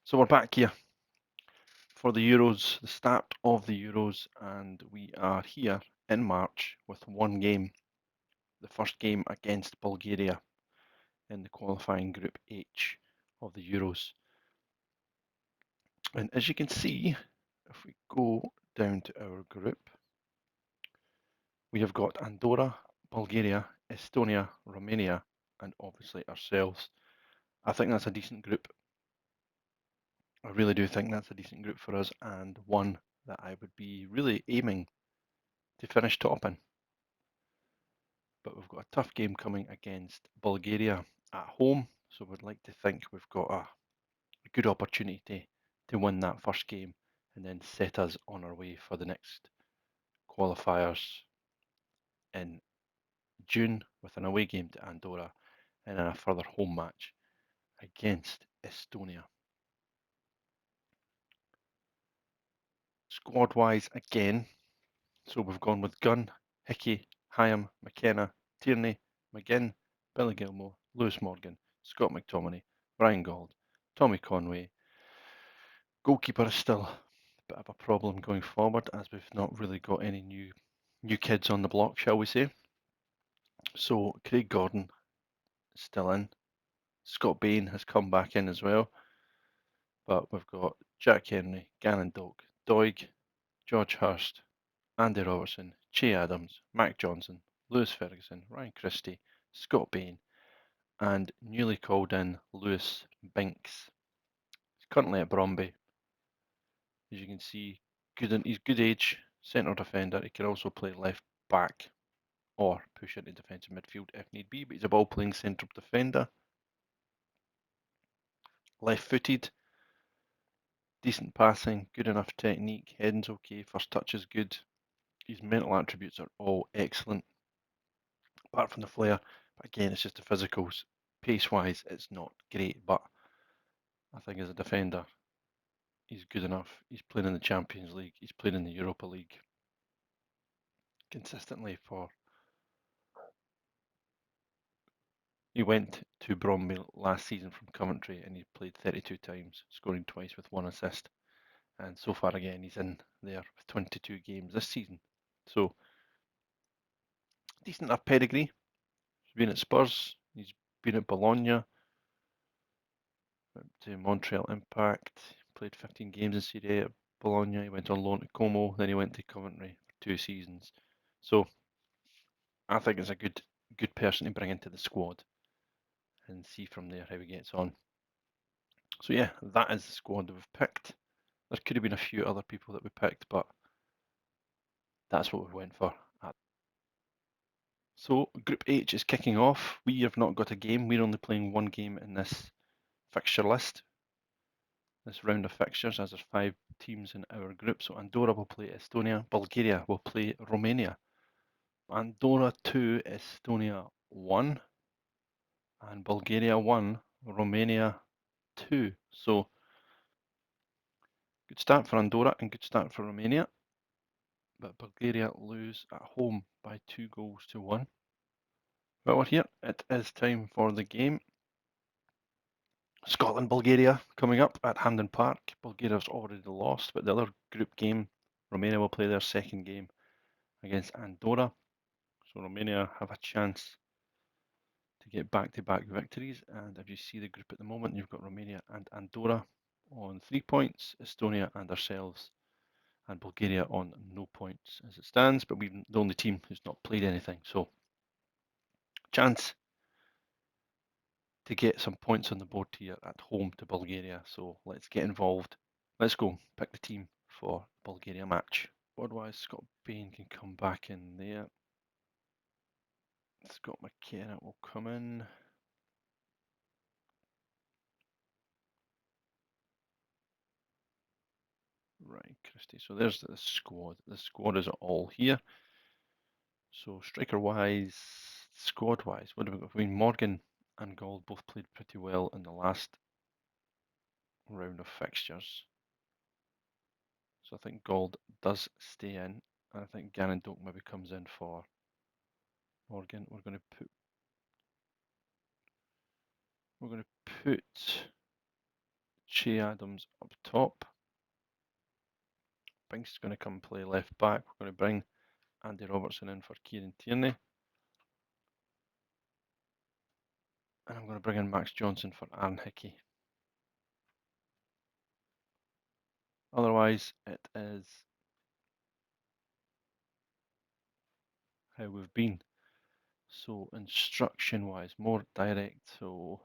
So we're back here for the Euros, the start of the Euros, and we are here in March with one game, the first game against Bulgaria in the qualifying Group H of the Euros. And as you can see, if we go down to our group, we have got Andorra, Bulgaria, Estonia, Romania, and obviously ourselves. I think that's a decent group. I really do think that's a decent group for us, and one that I would be really aiming to finish top in. But we've got a tough game coming against Bulgaria at home, so we'd like to think we've got a good opportunity to win that first game and then set us on our way for the next qualifiers in June with an away game to Andorra and then a further home match against Estonia. Squad-wise again, so we've gone with Gunn, Hickey, Hyam, McKenna, Tierney, McGinn, Billy Gilmore, Lewis Morgan, Scott McTominay, Ryan Gauld, Tommy Conway. Goalkeeper is still a bit of a problem going forward, as we've not really got any new kids on the block, shall we say. So Craig Gordon is still in. Scott Bain has come back in as well. But we've got Jack Henry, Gannon Doak, Doig, George Hurst, Andy Robertson, Che Adams, Mac Johnson, Lewis Ferguson, Ryan Christie, Scott Bain, and newly called in Lewis Binks. He's currently at Bromby. As you can see, he's good age, centre defender. He can also play left back or push into defensive midfield if need be, but he's a ball playing central defender. Left footed, decent passing, good enough technique, heading's okay, first touch is good. His mental attributes are all excellent, apart from the flair. But again, it's just the physicals. Pace wise, it's not great, but I think as a defender, he's good enough. He's playing in the Champions League, he's playing in the Europa League consistently for. He went to Bromley last season from Coventry and he played 32 times, scoring twice with 1 assist. And so far, again, he's in there with 22 games this season. So, decent enough pedigree. He's been at Spurs, he's been at Bologna, went to Montreal Impact, played 15 games in Serie A at Bologna. He went on loan to Como, then he went to Coventry for 2 seasons. So, I think it's a good person to bring into the squad and see from there how he gets on. So yeah, that is the squad that we've picked. There could have been a few other people that we picked, but that's what we went for. So Group H is kicking off. We have not got a game. We're only playing one game in this fixture list, this round of fixtures, as there's 5 teams in our group. So Andorra will play Estonia, Bulgaria will play Romania. Andorra 2, Estonia 1, and Bulgaria 1, Romania 2. So good start for Andorra and good start for Romania. But Bulgaria lose at home by 2-1. But we're here. It is time for the game. Scotland, Bulgaria coming up at Hampden Park. Bulgaria's already lost, but the other group game, Romania will play their second game against Andorra. So Romania have a chance to get back-to-back victories. And if you see the group at the moment, you've got Romania and Andorra on 3 points, Estonia and ourselves, and Bulgaria on no points as it stands. But we're the only team who's not played anything. So chance to get some points on the board here at home to Bulgaria. So let's get involved. Let's go pick the team for the Bulgaria match. Squad-wise, Scott Bain can come back in there. Scott McKenna will come in. Right, Christie. So there's the squad. The squad is all here. So striker-wise, squad-wise, what do we got? I mean, Morgan and Gauld both played pretty well in the last round of fixtures. So I think Gauld does stay in. And I think Gannon Doak maybe comes in for Morgan. We're going to put Che Adams up top. Binks is going to come play left back. We're going to bring Andy Robertson in for Kieran Tierney. And I'm going to bring in Max Johnson for Aaron Hickey. Otherwise, it is how we've been. So instruction-wise, more direct. So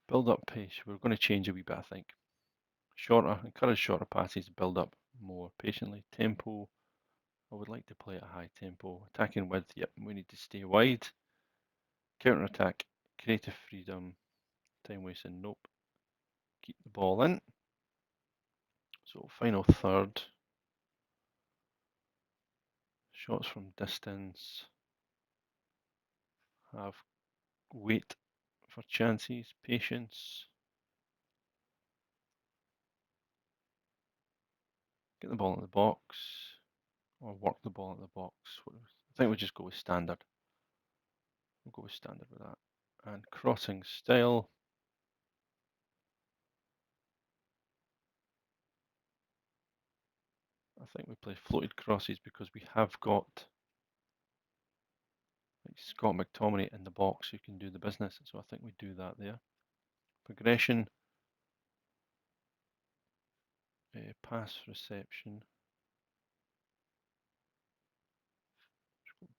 build-up pace. We're going to change a wee bit, I think. Shorter, encourage shorter passes, build up more patiently. Tempo, I would like to play at a high tempo. Attacking width, yep, we need to stay wide. Counter-attack, creative freedom, time wasting, nope. Keep the ball in. So final third. Shots from distance. Have wait for chances, patience. Get the ball in the box. Or work the ball in the box. I think we'll just go with standard. We'll go with standard with that. And crossing style. I think we play floated crosses because we have got like Scott McTominay in the box who can do the business. So I think we do that there. Progression. Pass reception.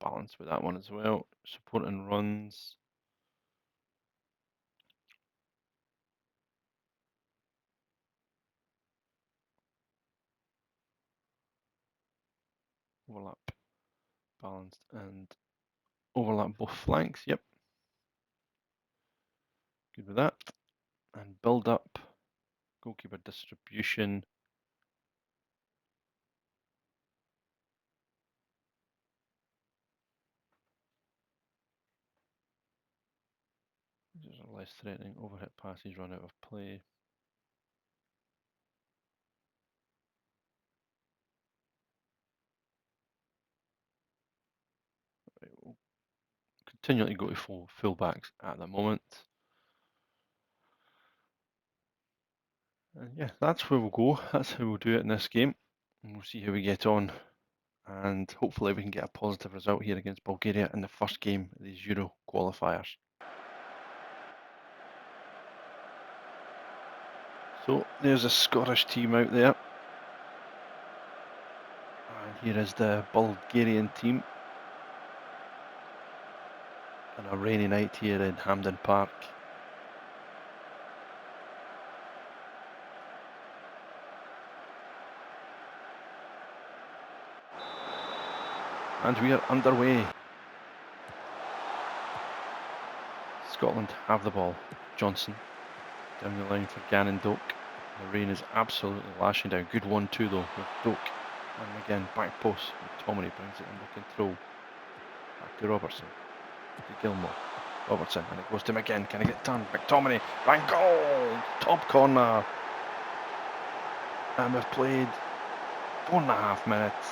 Balance with that one as well. Support and runs. Overlap. Balanced and overlap both flanks. Yep. Good with that. And build up. Goalkeeper distribution. These are less threatening. Overhit passes run out of play. Right, we'll continually go to full backs at the moment. And yeah, that's where we'll go. That's how we'll do it in this game. And we'll see how we get on. And hopefully we can get a positive result here against Bulgaria in the first game of these Euro qualifiers. So there's a Scottish team out there. And here is the Bulgarian team. On a rainy night here in Hampden Park. And we are underway. Scotland have the ball. Johnson down the line for Gannon Doak. The rain is absolutely lashing down. Good 1-2 though with Doak. And again, back post. McTominay brings it under control. Back to Robertson. To Gilmore. Robertson. And it goes to McGinn. Can he get turned? McTominay. Bang goal! Top corner. And we've played 4.5 minutes.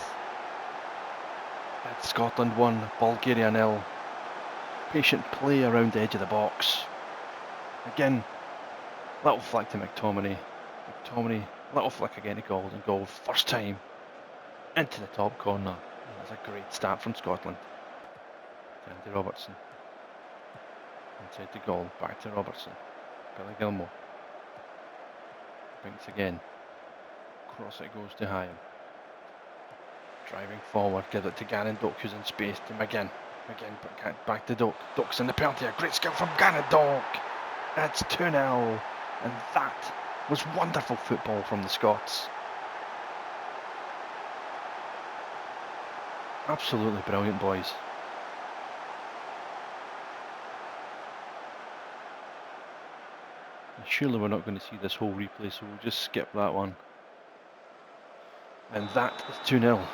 It's Scotland 1, Bulgaria 0. Patient play around the edge of the box. Again, little flick to McTominay. McTominay, little flick again to Golden goal. First time into the top corner. That's a great start from Scotland. Down to Robertson. Inside the goal, back to Robertson. Billy Gilmore. Binks again. Cross it goes to Hyam. Driving forward, give it to Gannon Doak who's in space to McGinn. McGinn back to Doak. Doak's in the penalty. A great skill from Gannon Doak. It's 2-0. And that was wonderful football from the Scots. Absolutely brilliant, boys. And surely we're not going to see this whole replay, so we'll just skip that one. And that is 2-0.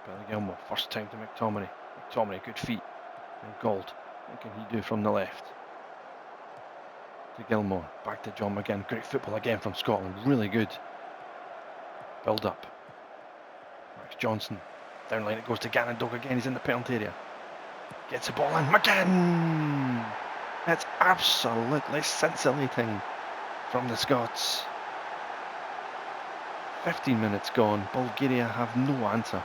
Billy Gilmore, first time to McTominay. McTominay, good feet. And Gold, what can he do from the left? To Gilmore, back to John McGinn. Great football again from Scotland, really good. Build up. Max Johnson, down line it goes to Gannon Doak again, he's in the penalty area. Gets the ball in, McGinn! It's absolutely scintillating from the Scots. 15 minutes gone, Bulgaria have no answer.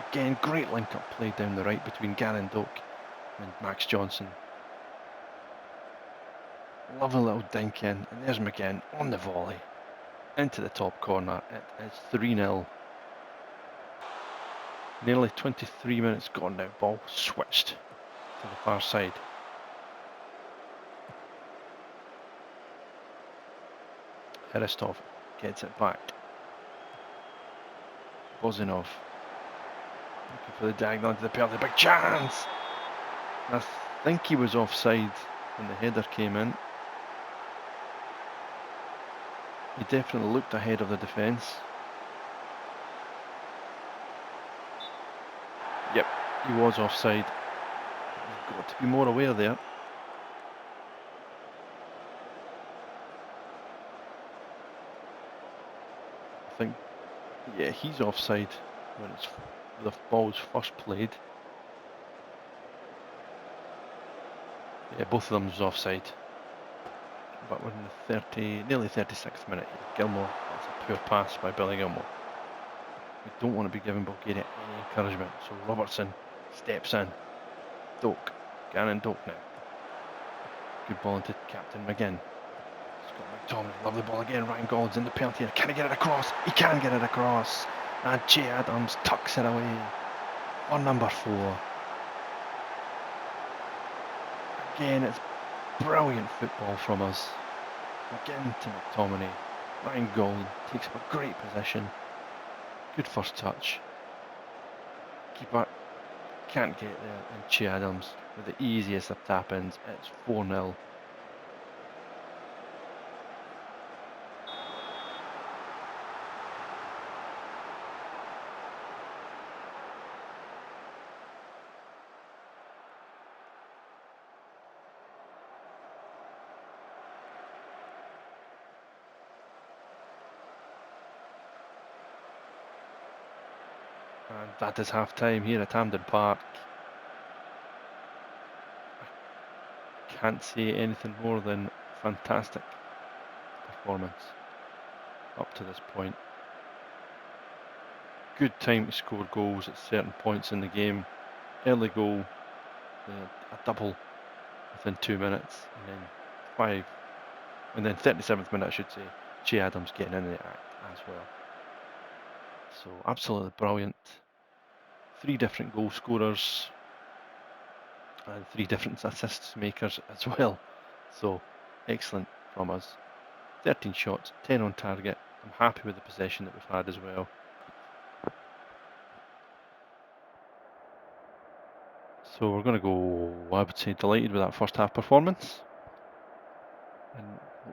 Again, great link-up play down the right between Garen Doak and Max Johnson. Lovely little dink in, and there's McGinn on the volley. Into the top corner, it is 3-0. Nearly 23 minutes gone now, ball switched to the far side. Heristov gets it back. Bozinov looking for the diagonal into the penalty, big chance! I think he was offside when the header came in. He definitely looked ahead of the defence. Yep, he was offside. You've got to be more aware there. I think, yeah, he's offside when the ball's first played. Yeah, both of them was offside. But we're in the nearly 36th minute here. Gilmore, that's a poor pass by Billy Gilmore. We don't want to be giving Bulgaria any encouragement, so Robertson steps in. Doak, Garen Doak now. Good ball into Captain McGinn. Scott McTominay, lovely ball again. Ryan Gould's in the penalty area. Can he get it across? He can get it across. And Che Adams tucks it away for number 4. Again, it's brilliant football from us. Again to McTominay. Ryan Gould takes up a great position. Good first touch. Keeper can't get there, and Che Adams with the easiest of tap-ins. It's 4-0. And that is half time here at Hampden Park. I can't say anything more than fantastic performance up to this point. Good time to score goals at certain points in the game. Early goal, a double within 2 minutes, and then 37th minute I should say, Che Adams getting in the act as well. So absolutely brilliant. 3 different goal scorers and 3 different assist makers as well. So excellent from us. 13 shots, 10 on target. I'm happy with the possession that we've had as well. So we're going to go, I would say, delighted with that first half performance. And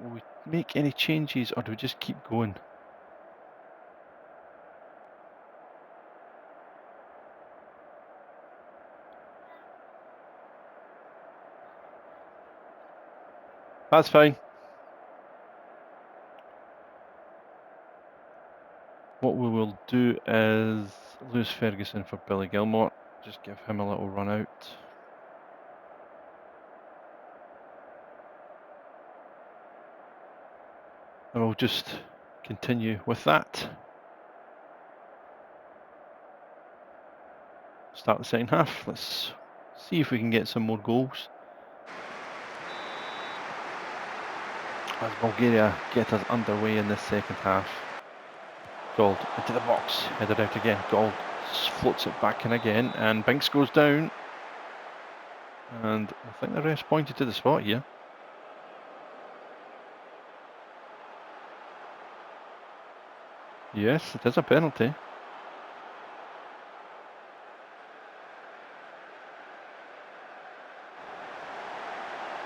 will we make any changes, or do we just keep going? That's fine. What we will do is Lewis Ferguson for Billy Gilmore. Just give him a little run out. And we'll just continue with that. Start the second half. Let's see if we can get some more goals. As Bulgaria get us underway in this second half. Gould into the box, headed out again. Gould floats it back in again, and Binks goes down. And I think the ref's pointed to the spot here. Yes, it is a penalty.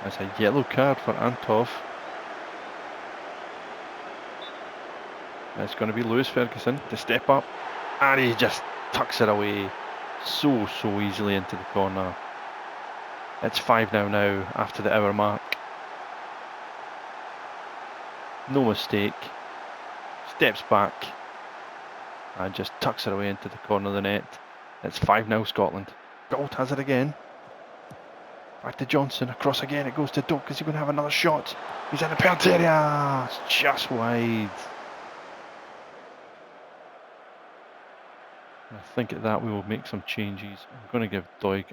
That's a yellow card for Antov. It's going to be Lewis Ferguson to step up, and he just tucks it away so easily into the corner. It's 5-0 now after the hour mark. No mistake. Steps back and just tucks it away into the corner of the net. It's 5-0 Scotland. Gould has it again. Back to Johnson, across again, it goes to Doak. Is he going to have another shot? He's in the penalty area, it's just wide. I think at that we will make some changes. I'm going to give Doig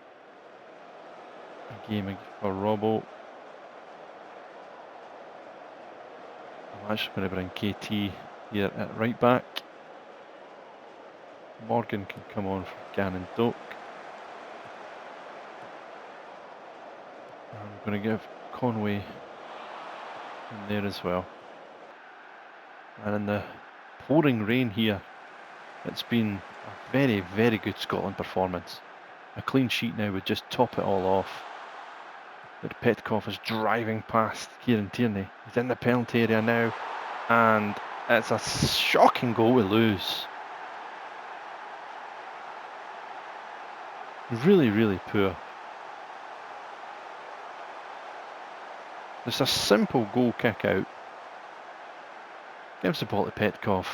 a game for Robbo. I'm actually going to bring KT here at right back. Morgan can come on for Gannon Doak. I'm going to give Conway in there as well. And in the pouring rain here, it's been a very, very good Scotland performance. A clean sheet now would just top it all off. But Petkov is driving past Kieran Tierney. He's in the penalty area now, and it's a shocking goal we lose. Really, really poor. It's a simple goal kick out. Gives the ball to Petkov.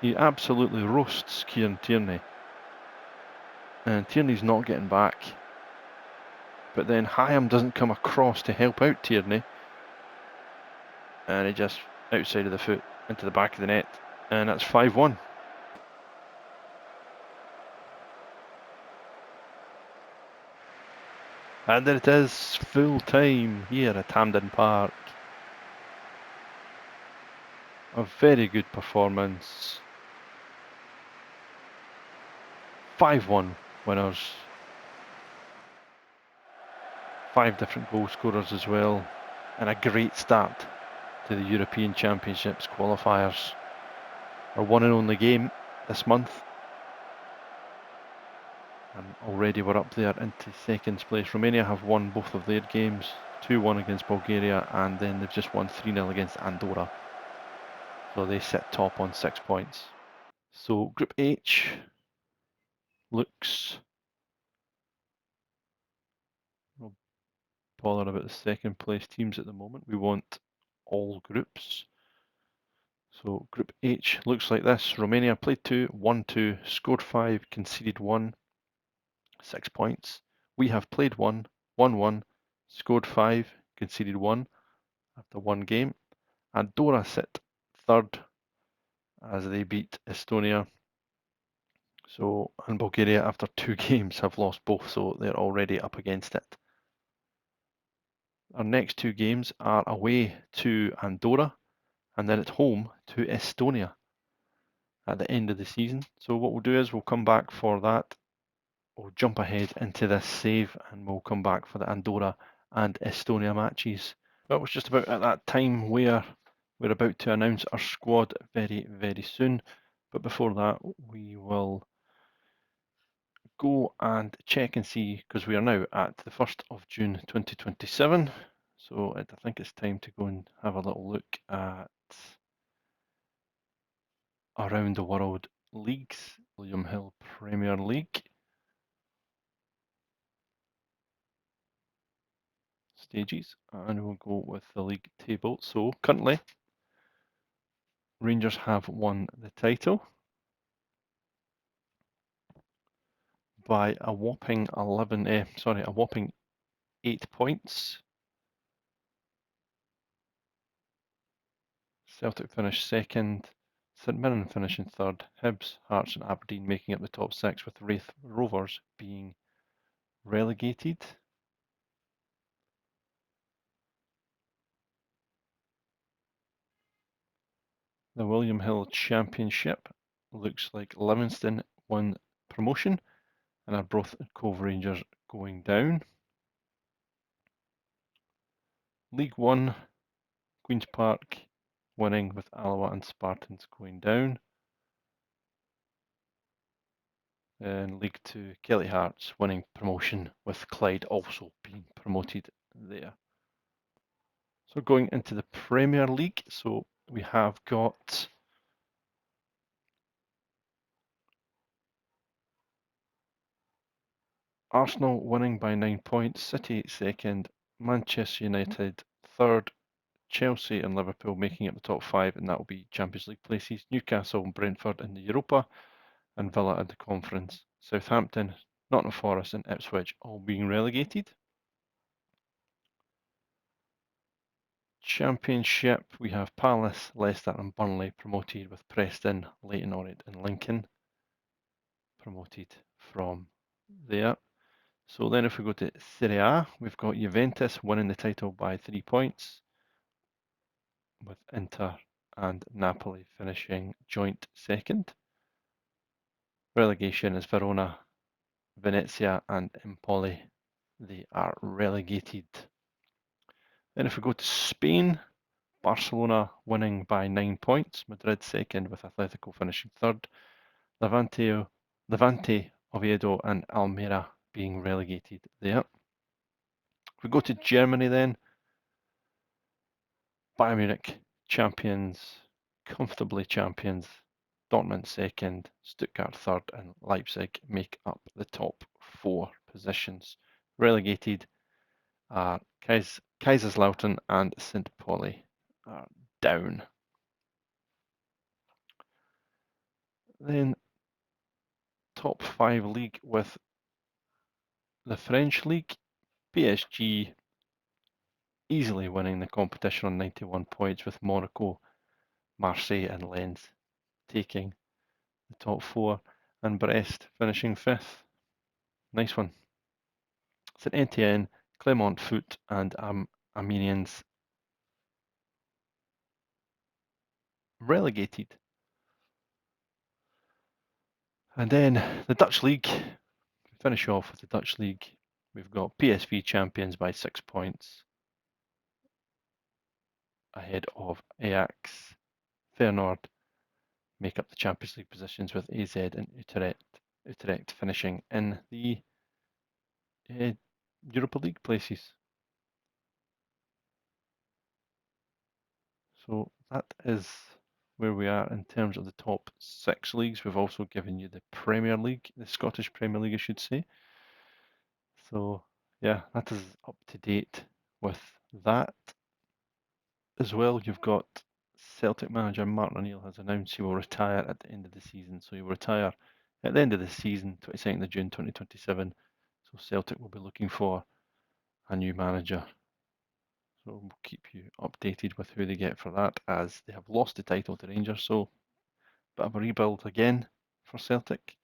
He absolutely roasts Kieran Tierney. And Tierney's not getting back. But then Hyam doesn't come across to help out Tierney. And he just outside of the foot into the back of the net. And that's 5-1. And there it is, full time here at Hampden Park. A very good performance. 5-1 winners. 5 different goal scorers as well. And a great start to the European Championships qualifiers. Our one and only game this month. And already we're up there into second place. Romania have won both of their games. 2-1 against Bulgaria, and then they've just won 3-0 against Andorra. So they sit top on 6 points. So Group H looks... We'll bother about the second place teams at the moment. We want all groups. So Group H looks like this. Romania played 2, won 2, scored 5, conceded 1, 6 points. We have played 1, won 1, scored 5, conceded 1 after 1 game. Andorra sit third as they beat Estonia. So, and Bulgaria after 2 games have lost both, so they're already up against it. Our next 2 games are away to Andorra and then at home to Estonia at the end of the season. So what we'll do is we'll come back for that. We'll jump ahead into this save and we'll come back for the Andorra and Estonia matches. Well, it was just about at that time where we're about to announce our squad very, very soon. But before that, we will go and check and see, because we are now at the 1st of June 2027. So I think it's time to go and have a little look at around the world leagues. William Hill Premier League. Stages, and we'll go with the league table. So currently, Rangers have won the title by a whopping 8 points. Celtic finished second, St Mirren finishing third, Hibs, Hearts and Aberdeen making up the top 6, with Raith Rovers being relegated. The William Hill Championship looks like Livingston won promotion and Arbroath and Cove Rangers going down. League One, Queen's Park winning with Alloa and Spartans going down. And League Two, Kelly Hearts winning promotion with Clyde also being promoted there. So going into the Premier League, so we have got Arsenal winning by 9 points, City second, Manchester United third, Chelsea and Liverpool making up the top 5, and that will be Champions League places. Newcastle and Brentford in the Europa, and Villa in the Conference. Southampton, Nottingham Forest and Ipswich all being relegated. Championship, we have Palace, Leicester and Burnley promoted, with Preston, Leyton Orient and Lincoln promoted from there. So then if we go to Serie A, we've got Juventus winning the title by 3 points, with Inter and Napoli finishing joint second. Relegation is Verona, Venezia and Empoli. They are relegated. Then if we go to Spain, Barcelona winning by 9 points, Madrid second with Atletico finishing third, Levante, Oviedo and Almeria being relegated there. If we go to Germany then, Bayern Munich champions, comfortably champions, Dortmund second, Stuttgart third and Leipzig make up the top 4 positions. Relegated are Kaiserslautern and St. Pauli are down. Then top 5 league with the French league, PSG easily winning the competition on 91 points, with Monaco, Marseille and Lens taking the top 4 and Brest finishing 5th. Nice one. St Etienne, Clermont Foot and Amiens relegated. And then the Dutch League, finish off with the Dutch League. We've got PSV champions by 6 points ahead of Ajax. Feyenoord make up the Champions League positions, with AZ and Utrecht finishing in the Europa League places. So that is where we are in terms of the top 6 leagues. We've also given you the Premier League, the Scottish Premier League, I should say. So yeah, that is up to date with that. As well, you've got Celtic manager Martin O'Neill has announced he will retire at the end of the season. So he will retire at the end of the season, 22nd of June 2027. So Celtic will be looking for a new manager. So we'll keep you updated with who they get for that, as they have lost the title to Rangers. So bit of a rebuild again for Celtic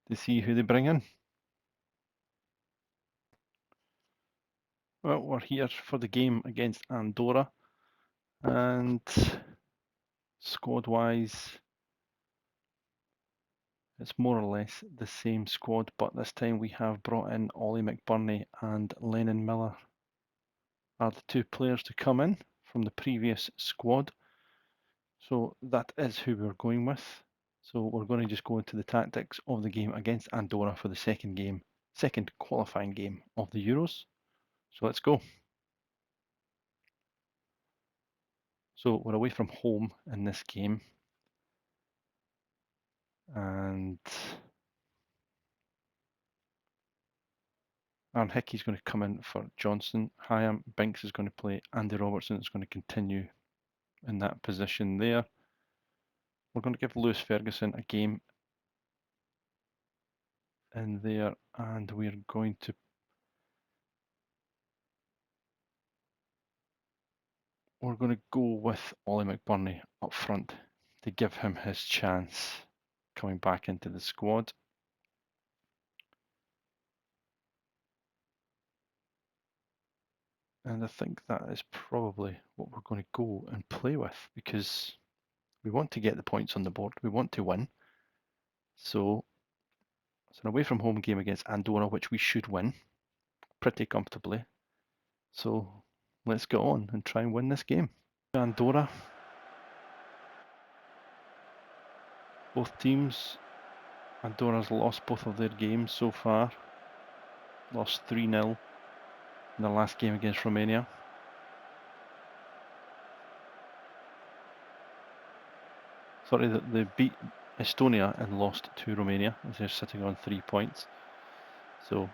to see who they bring in. Well, we're here for the game against Andorra, and squad-wise, it's more or less the same squad, but this time we have brought in Ollie McBurney and Lennon Miller are the 2 players to come in from the previous squad. So that is who we're going with. So we're going to just go into the tactics of the game against Andorra for the second qualifying game of the Euros. So let's go. So we're away from home in this game, and Aaron Hickey's going to come in for Johnson. Hyam Binks is going to play. Andy Robertson is going to continue in that position there. We're going to give Lewis Ferguson a game in there, and we're going to go with Ollie McBurney up front to give him his chance coming back into the squad. And I think that is probably what we're going to go and play with, because we want to get the points on the board. We want to win. So it's an away from home game against Andorra, which we should win pretty comfortably. So let's go on and try and win this game. Andorra. Both teams, Andorra's lost both of their games so far. Lost 3-0 in the last game against Romania. Sorry, they beat Estonia and lost to Romania, as they're sitting on 3 points. So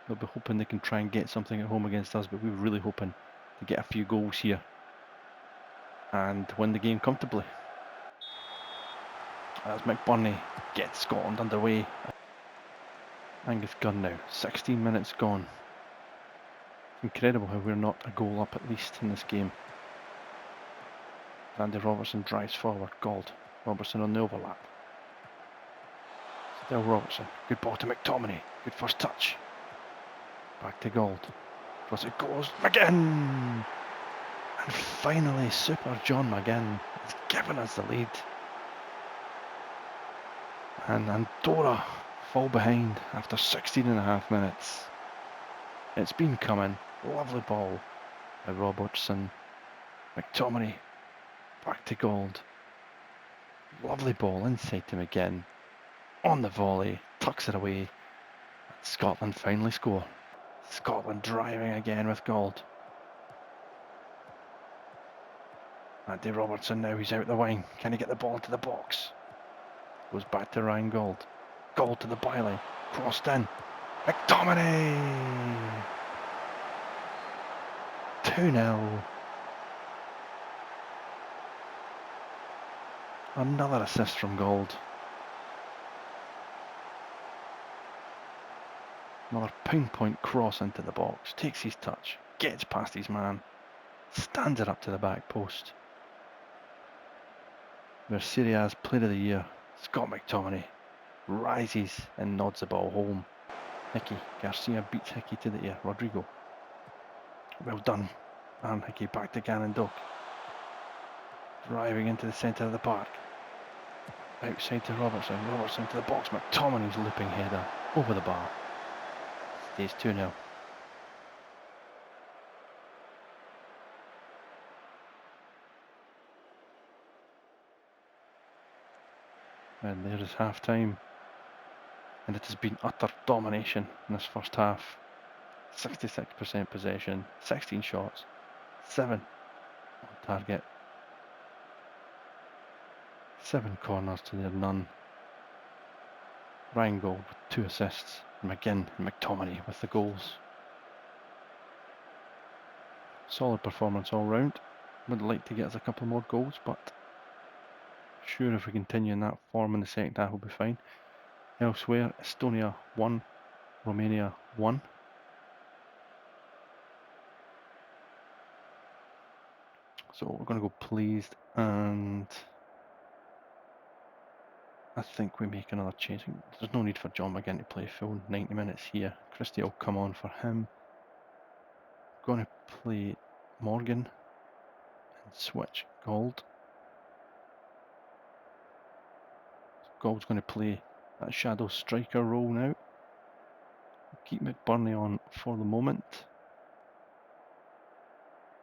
they'll be hoping they can try and get something at home against us, but we're really hoping to get a few goals here and win the game comfortably. As McBurney gets Scotland underway. Angus Gunn now, 16 minutes gone. Incredible how we're not a goal up at least in this game. Andy Robertson drives forward. Gold. Robertson on the overlap. Still Robertson. Good ball to McTominay. Good first touch. Back to Gold. Across it goes. McGinn! And finally, Super John McGinn has given us the lead. And Andorra fall behind after 16.5 minutes. It's been coming. Lovely ball by Robertson. McTominay. Back to Gold. Lovely ball inside to McGinn. On the volley. Tucks it away. And Scotland finally score. Scotland driving again with Gold. Andy Robertson now, he's out the wing. Can he get the ball into the box? Goes back to Ryan Gold. Gold to the byline. Crossed in. McTominay! 2-0. Another assist from Gold. Another pinpoint cross into the box. Takes his touch. Gets past his man. Stands it up to the back post. Where Serie A's Player of the Year, Scott McTominay, rises and nods the ball home. Hickey, Garcia beats Hickey to the air. Rodrigo. Well done. And Hickey back to Gannon Doak. Driving into the centre of the park. Outside to Robertson. Robertson to the box. McTominay's looping header over the bar. Stays 2-0. And there is half time. And it has been utter domination in this first half. 66% possession, 16 shots, 7 on target, 7 corners to their none. Ryan Gold with 2 assists, McGinn and McTominay with the goals. Solid performance all round. Would like to get us a couple more goals, but sure if we continue in that form in the second half we'll be fine. Elsewhere, Estonia 1, Romania 1. So we're going to go pleased, and I think we make another change. There's no need for John McGinn to play full 90 minutes here. Christie will come on for him. Going to play Morgan and switch Gold. Gold's going to play that shadow striker role now. Keep McBurney on for the moment.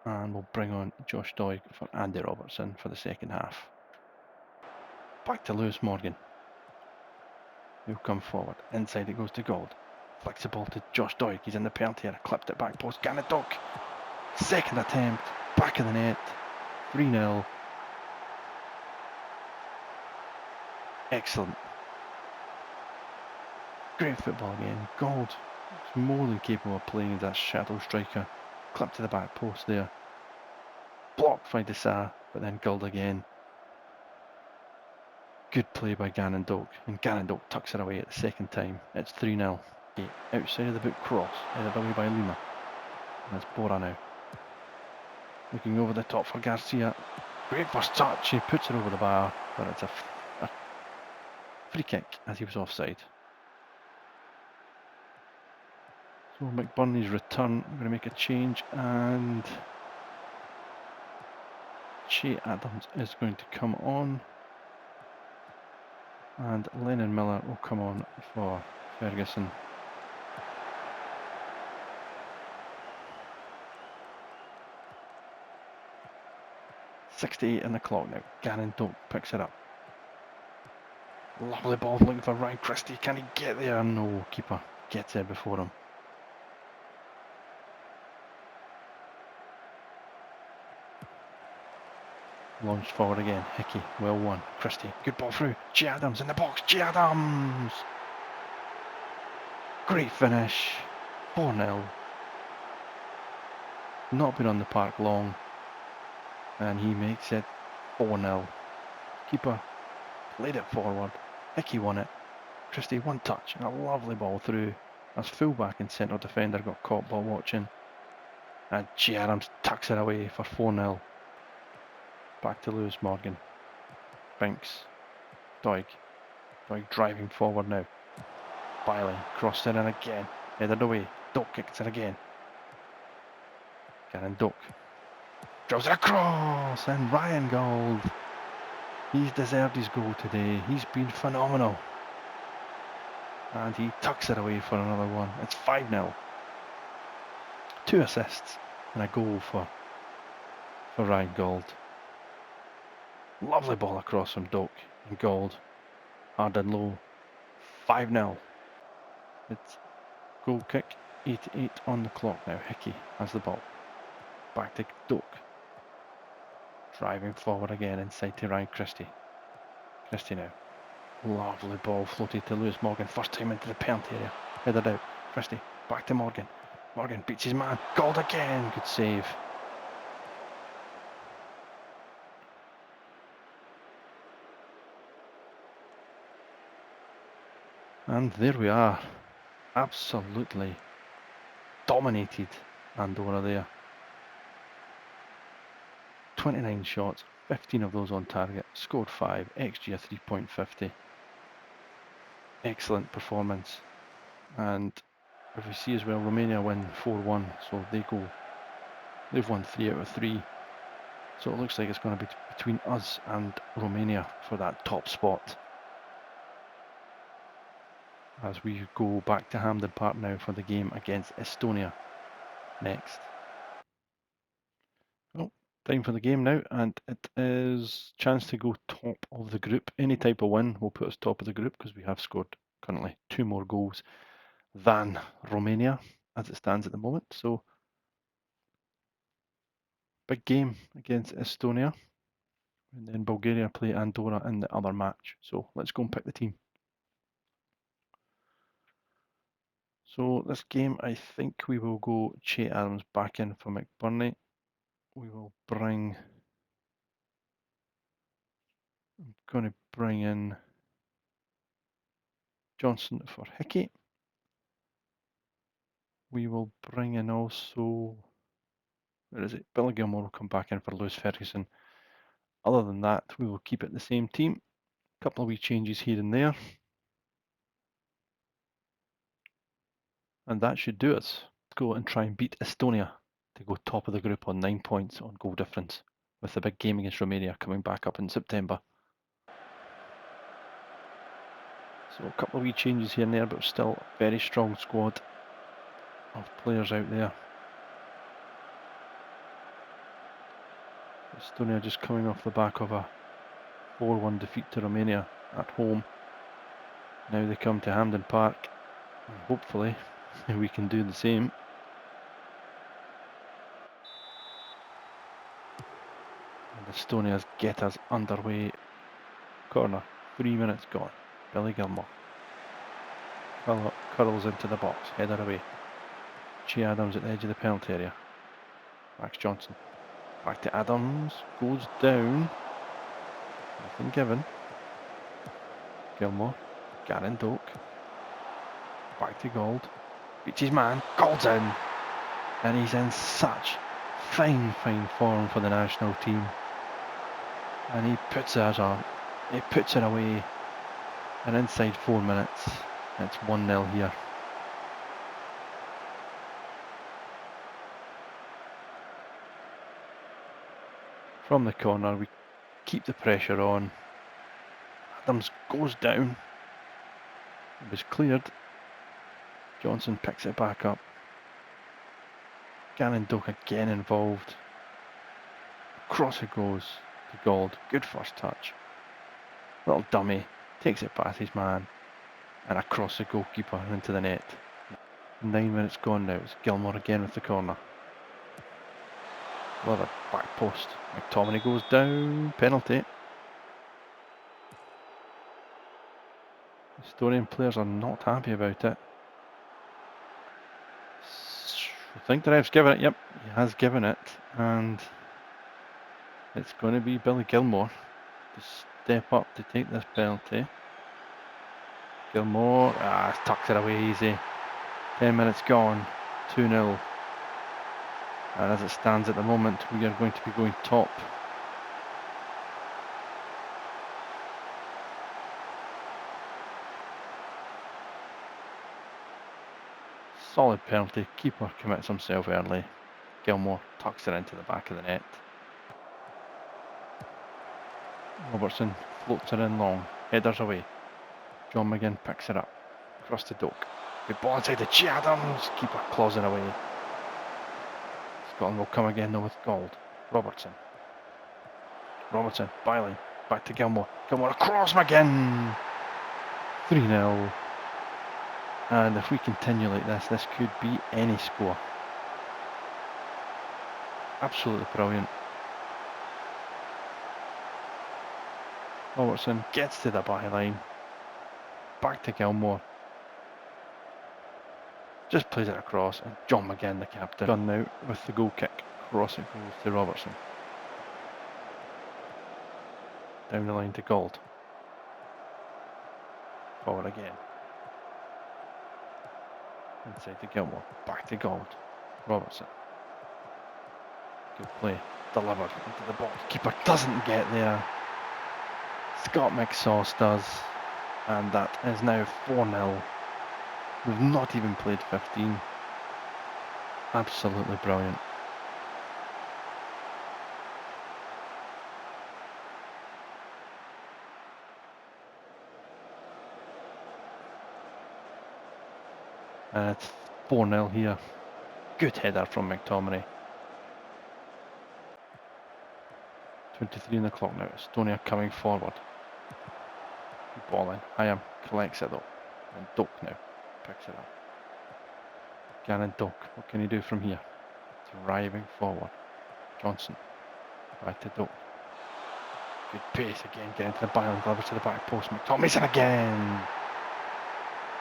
And we'll bring on Josh Doig for Andy Robertson for the second half. Back to Lewis Morgan. He'll come forward. Inside it goes to Gold. Flicks the ball to Josh Doig. He's in the penalty area. Clipped it back post. Gannon Doak. Second attempt. Back of the net. 3-0. Excellent. Great football again. Gold is more than capable of playing as that shadow striker. Clipped to the back post there. Blocked by Dessau, but then Gold again. Good play by Gannon Doak, and Gannon Doak tucks it away at the second time. It's 3-0. Okay, outside of the boot cross, headed away by Lima. And it's Bora now. Looking over the top for Garcia. Great first touch, he puts it over the bar, but it's a free kick as he was offside. So McBurney's return, we're going to make a change, and Che Adams is going to come on. And Lennon Miller will come on for Ferguson. .68 in the clock now. Gannon Doak picks it up. Lovely ball looking for Ryan Christie. Can he get there? No, keeper gets there before him. Launched forward again. Hickey, well won. Christie, good ball through. Che Adams in the box. Che Adams! Great finish. 4-0. Not been on the park long. And he makes it 4-0. Keeper played it forward. Hickey won it. Christie one touch and a lovely ball through. As fullback and centre defender got caught ball watching. And G. Adams tucks it away for 4-0. Back to Lewis Morgan. Binks. Doig. Doig driving forward now. Biley crossed it in again. Headed away. Doak kicks it again. Garen Doak. Drives it across. And Ryan Gold. He's deserved his goal today. He's been phenomenal. And he tucks it away for another one. It's 5-0. 2 assists and a goal for Ryan Gold. Lovely ball across from Doak and Gold. Hard and low. 5-0. It's goal kick. 88 on the clock now. Hickey has the ball. Back to Doak. Driving forward again inside to Ryan Christie. Christie now. Lovely ball floated to Lewis Morgan. First time into the penalty area. Headed out. Christie. Back to Morgan. Morgan beats his man. Gold again. Good save. And there we are. Absolutely dominated Andorra there. 29 shots, 15 of those on target, scored 5, XG of 3.50. Excellent performance. And if we see as well, Romania win 4-1, so they've won 3 out of 3. So it looks like it's going to be between us and Romania for that top spot. As we go back to Hampden Park now for the game against Estonia next. Well, time for the game now, and it is chance to go top of the group. Any type of win will put us top of the group because we have scored currently 2 more goals than Romania as it stands at the moment. So big game against Estonia, and then Bulgaria play Andorra in the other match. So let's go and pick the team. So this game, I think we will go Che Adams back in for McBurney. We will bring, I'm going to bring in Johnson for Hickey. We will bring in also, where is it? Billy Gilmore will come back in for Lewis Ferguson. Other than that, we will keep it the same team. A couple of wee changes here and there. And that should do us. Let's go and try and beat Estonia to go top of the group on 9 points on goal difference, with the big game against Romania coming back up in September. So a couple of wee changes here and there, but still a very strong squad of players out there. Estonia just coming off the back of a 4-1 defeat to Romania at home. Now they come to Hampden Park, and hopefully we can do the same. And Estonia's get us underway. Corner, 3 minutes gone. Billy Gilmore curls into the box, header away. Che Adams at the edge of the penalty area. Max Johnson. Back to Adams, goes down. Nothing given. Gilmore, Garen Doak. Back to Gold. Beats his man, Gold's in. And he's in such fine form for the national team. And he puts it on. He puts it away. And inside 4 minutes, it's 1-0 here. From the corner, we keep the pressure on. Adams goes down. It was cleared. Johnson picks it back up. Garen Doak again involved. Across it goes to Gold. Good first touch. Little dummy. Takes it past his man. And across the goalkeeper and into the net. 9 minutes gone now. It's Gilmore again with the corner. Delivered back post. McTominay goes down. Penalty. Estonian players are not happy about it. I think the ref's given it. Yep, he has given it. And it's going to be Billy Gilmore to step up to take this penalty. Gilmore tucks it away easy. 10 minutes gone. 2-0. And as it stands at the moment, we are going to be going top. Solid penalty. Keeper commits himself early. Gilmore tucks it into the back of the net. Robertson floats it in long. Headers away. John McGinn picks it up. Across to Doak. Good ball inside the G. Adams. Keeper claws it away. Scotland will come again though with Gold. Robertson. Byling. Back to Gilmore. Gilmore across McGinn. 3-0. And if we continue like this could be any score. Absolutely brilliant. Robertson gets to the byline. Back to Gilmore. Just plays it across, and John McGinn, the captain, done now with the goal kick. Cross it goes to Robertson. Down the line to Gold. Forward again. Inside to Gilmore. Back to Gold. Robertson. Good play. Delivered into the box. Keeper doesn't get there. Scott McSauce does. And that is now 4-0. We've not even played 15. Absolutely brilliant. And it's 4-0 here. Good header from McTominay. 23 on the clock now. Estonia coming forward. Good ball in. Hyam collects it though. And Doak now picks it up. Gannon Doak. What can he do from here? Driving forward. Johnson. Back to Doak. Good pace again. Getting to the byline. Delivers to the back post. McTominay's in again.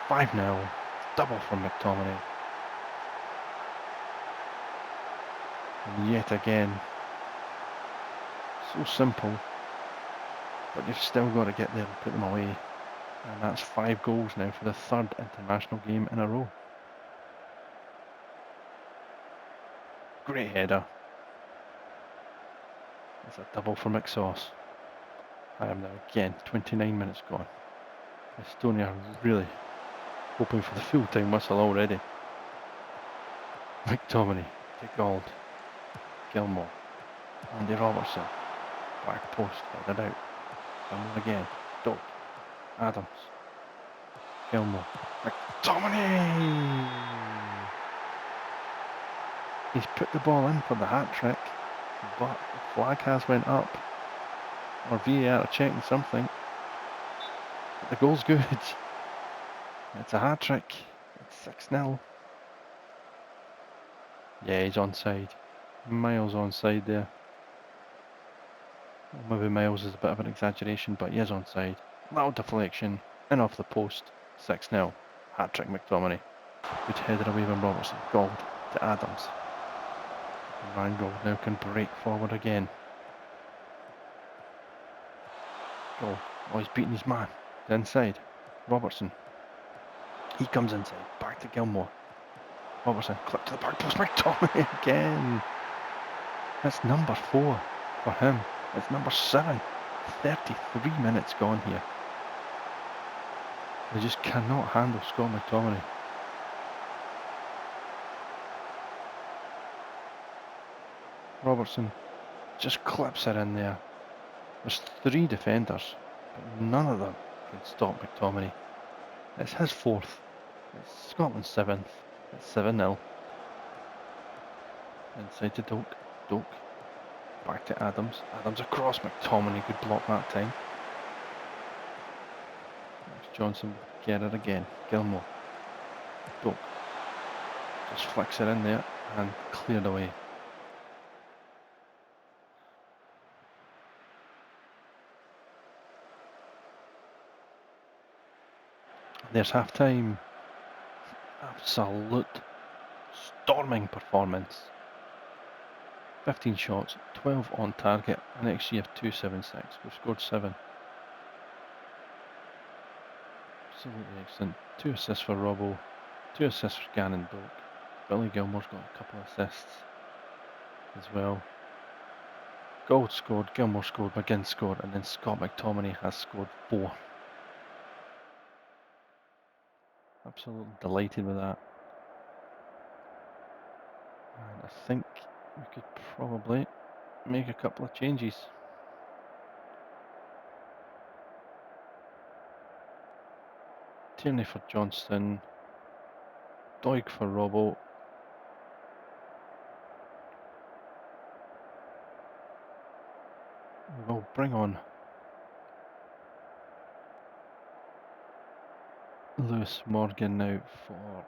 5-0. Double from McTominay. And yet again. So simple. But you've still got to get there and put them away. And that's 5 goals now for the 3rd international game in a row. Great header. It's a double for McSauce. I am now again, 29 minutes gone. Estonia really hoping for the full-time whistle already. McTominay to Gold. Gilmore. Andy Robertson. Back post, headed out. Gilmore again. Doak. Adams. Gilmore. McTominay! He's put the ball in for the hat-trick, but the flag has went up. Or VAR are checking something. But the goal's good. It's a hat-trick. It's 6-0. Yeah, he's onside. Miles onside there. Well, maybe Miles is a bit of an exaggeration, but he is onside. Little deflection. In off the post. 6-0. Hat-trick McTominay. Good header away from Robertson. Gold to Adams. And Ryan Gold now can break forward again. Gold. Oh, he's beaten his man. The inside. Robertson. He comes inside. Back to Gilmore. Robertson. Clip to the back post. McTominay again. That's number 4 for him. It's number 7. 33 minutes gone here. They just cannot handle Scott McTominay. Robertson just clips it in there. There's 3 defenders, but none of them can stop McTominay. It's his 4th. It's Scotland's 7th. It's 7-0. Inside to Doak. Doak. Back to Adams. Adams across. McTominay could block that time. There's Johnson. Get it again. Gilmore. Doak. Just flicks it in there and cleared away. There's half time. Absolute storming performance. 15 shots, 12 on target, an XG of 276. We've scored 7. Absolutely excellent. 2 assists for Robbo, 2 assists for Gannon Doak. Billy Gilmore's got a couple of assists. as well. Gold scored, Gilmore scored, McGinn scored, and then Scott McTominay has scored 4. Absolutely delighted with that. And I think we could probably make a couple of changes. Tierney for Johnston, Doig for Robbo. We will bring on Lewis Morgan now for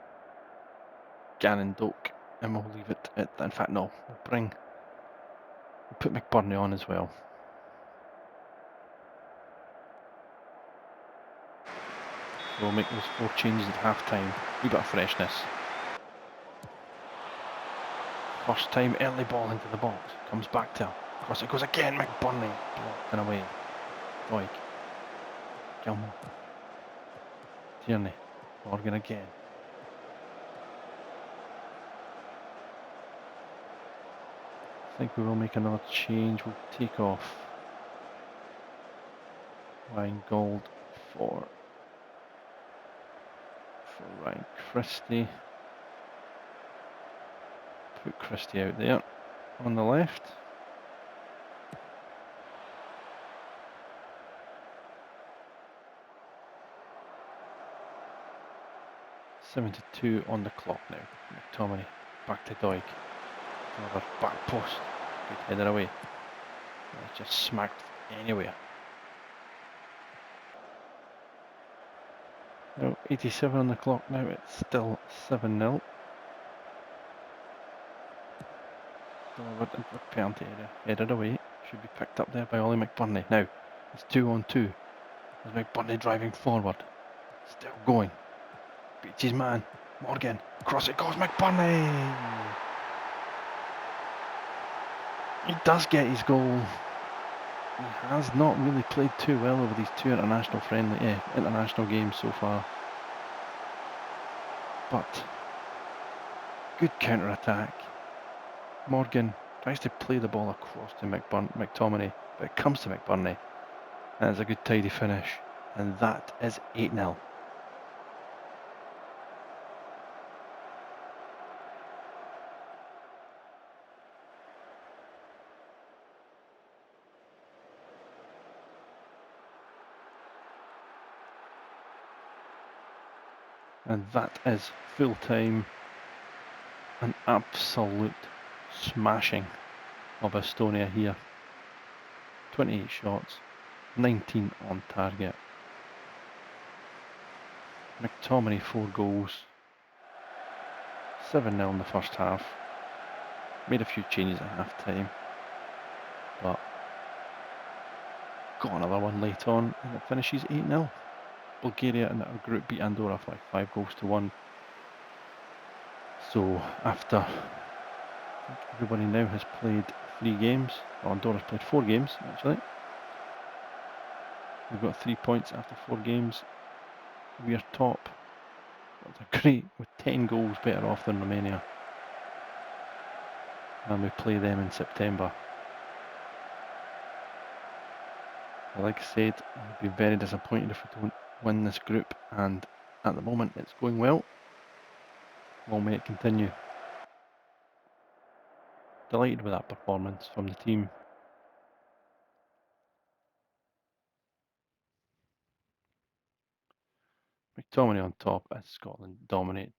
Gannon Doak, and we'll leave it at that. In fact, no, we'll put McBurney on as well. So we'll make those 4 changes at half time. A bit of freshness. First time early ball into the box. Comes back to him. Across it goes again. McBurney blocked and away. Doig. Gilmore. Tierney. Morgan again. I think we will make another change. We'll take off Ryan Gold for Ryan Christie. Put Christie out there on the left. .72 on the clock now. McTominay back to Doig. Another back post. Good header away. It's just smacked anywhere. Now 87 on the clock now. It's still 7-0. Delivered into the penalty area. Headed away. Should be picked up there by Ollie McBurney. Now it's 2-on-2. There's McBurney driving forward. Still going. Beats his man. Morgan. Across it goes McBurney. He does get his goal. He has not really played too well over these 2 international games so far. But good counter-attack. Morgan tries to play the ball across to McTominay, but it comes to McBurney. And it's a good tidy finish. And that is 8-0. And that is full time. An absolute smashing of Estonia here. 28 shots, 19 on target. McTominay 4 goals. 7-0 in the first half. Made a few changes at half time, but got another one late on, and it finishes 8-0. Bulgaria in our group beat Andorra by 5-1. So after everybody now has played 3 games, well, Andorra's played 4 games actually. We've got 3 points after 4 games. We are top. That's great, with 10 goals better off than Romania. And we play them in September. Like I said, I'd be very disappointed if we don't win this group, and at the moment it's going well. Long may it continue. Delighted with that performance from the team. McTominay on top as Scotland dominate.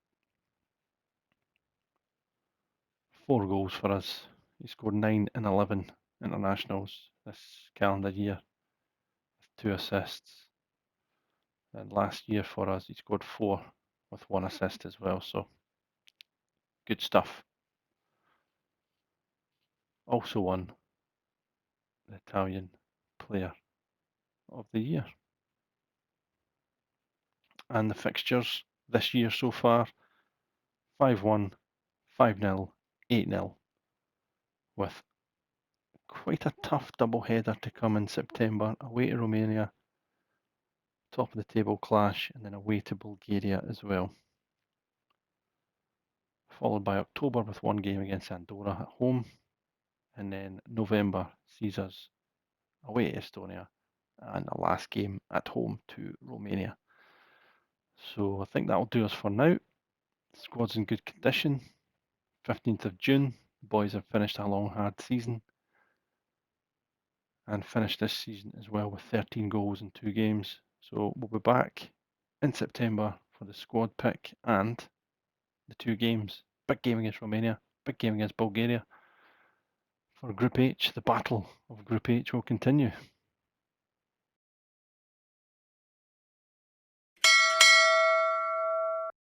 4 goals for us. He scored 9 in 11 internationals this calendar year, with 2 assists. And last year for us, he scored 4 with 1 assist as well. So good stuff. Also won the Italian Player of the Year. And the fixtures this year so far: 5-1, 5-0, 8-0, with quite a tough double header to come in September. Away to Romania, top of the table clash, and then away to Bulgaria as well. Followed by October with 1 game against Andorra at home. and then November sees us away to Estonia, and the last game at home to Romania. So I think that'll do us for now. The squad's in good condition. 15th of June, the boys have finished a long, hard season and finished this season as well with 13 goals in 2 games. So we'll be back in September for the squad pick and the 2 games. Big game against Romania, big game against Bulgaria. For Group H, the battle of Group H will continue.